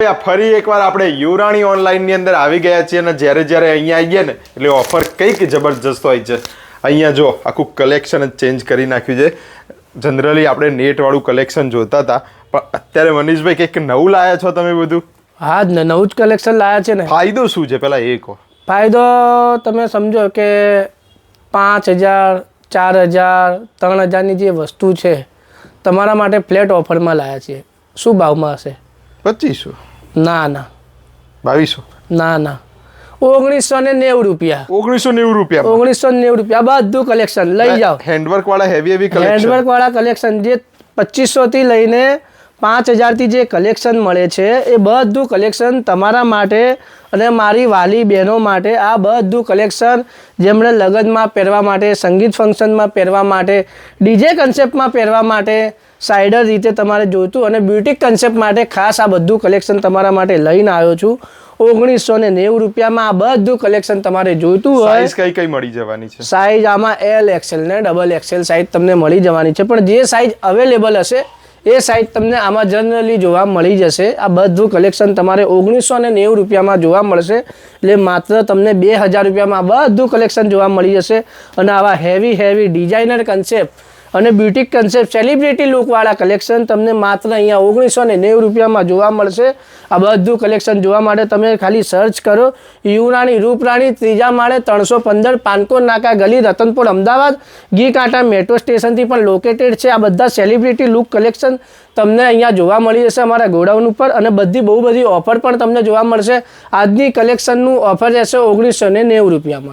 ફરી એકવાર આપણે યુરાણી ઓનલાઈનની અંદર આવી ગયા છીએ અને જ્યારે અહીંયા આવીએ ને એટલે ઓફર કંઈક જબરજસ્ત હોય છે. અહીંયા જો આખું કલેક્શન જ ચેન્જ કરી નાખ્યું છે. જનરલી આપણે નેટવાળું કલેક્શન જોતા હતા, પણ અત્યારે મનીષભાઈ કંઈક નવું લાયા છો તમે બધું? હા જ ને, નવું જ કલેક્શન લાયા છે ને. ફાયદો શું છે પહેલા એ કહો. ફાયદો તમે સમજો કે 5000, 4000, 3000ની જે વસ્તુ છે તમારા માટે ફ્લેટ ઓફરમાં લાયા છીએ. શું ભાવમાં હશે? 2500? ના 2200? ના 1990 રૂપિયા. 1990 રૂપિયા? 1990 રૂપિયા બધું કલેક્શન લઈ જાઓ. હેન્ડવર્ક વાળા હેવી કલેક્શન? હેન્ડવર્ક વાળા કલેક્શન જે 2500 થી લઈને 5000 થી જે કલેક્શન મળે છે એ બધું કલેક્શન તમારા માટે અને મારી વાલી બહેનો માટે. આ બધું કલેક્શન જેમણે લગ્નમાં પહેરવા માટે, સંગીત ફંક્શનમાં પહેરવા માટે, ડીજે કન્સેપ્ટમાં પહેરવા માટે, સાઇડર રીતે તમારે જોઈતું અને બ્યુટિક કન્સેપ્ટ માટે ખાસ આ બધું કલેક્શન તમારા માટે લઈને આવ્યો છું. 1990 રૂપિયામાં આ બધું કલેક્શન તમારે જોઈતું હોય. સાઈઝ કઈ મળી જવાની છે? સાઈઝ આમાં L, XL ને XXL સાઈઝ તમને મળી જવાની છે, પણ જે સાઈઝ અવેલેબલ હશે એ સાઈઝ તમને આમાં જનરલી જોવા મળી જશે. આ બધું કલેક્શન તમારે 1990 રૂપિયામાં જોવા મળશે, એટલે માત્ર તમને 2000 રૂપિયામાં બધું કલેક્શન જોવા મળી જશે. અને આવા હેવી ડિઝાઇનર કન્સેપ્ટ અને બ્યુટિક કન્સેપ્ટ સેલિબ્રિટી લુકવાળા કલેક્શન તમને માત્ર અહીંયા 1990 રૂપિયામાં જોવા મળશે. આ બધું કલેક્શન જોવા માટે તમે ખાલી સર્ચ કરો યુરાણી રૂપરાણી, 3જા માળે, 315, પાનકોર નાકા ગલી, રતનપુર, અમદાવાદ. ઘી કાંટા મેટ્રો સ્ટેશનથી પણ લોકેટેડ છે. આ બધા સેલિબ્રિટી લુક કલેક્શન તમને અહીંયા જોવા મળી જશે અમારા ગોડાઉન ઉપર, અને બહુ બધી ઓફર પણ તમને જોવા મળશે. આજની કલેક્શનનું ઓફર રહેશે 1990 રૂપિયામાં.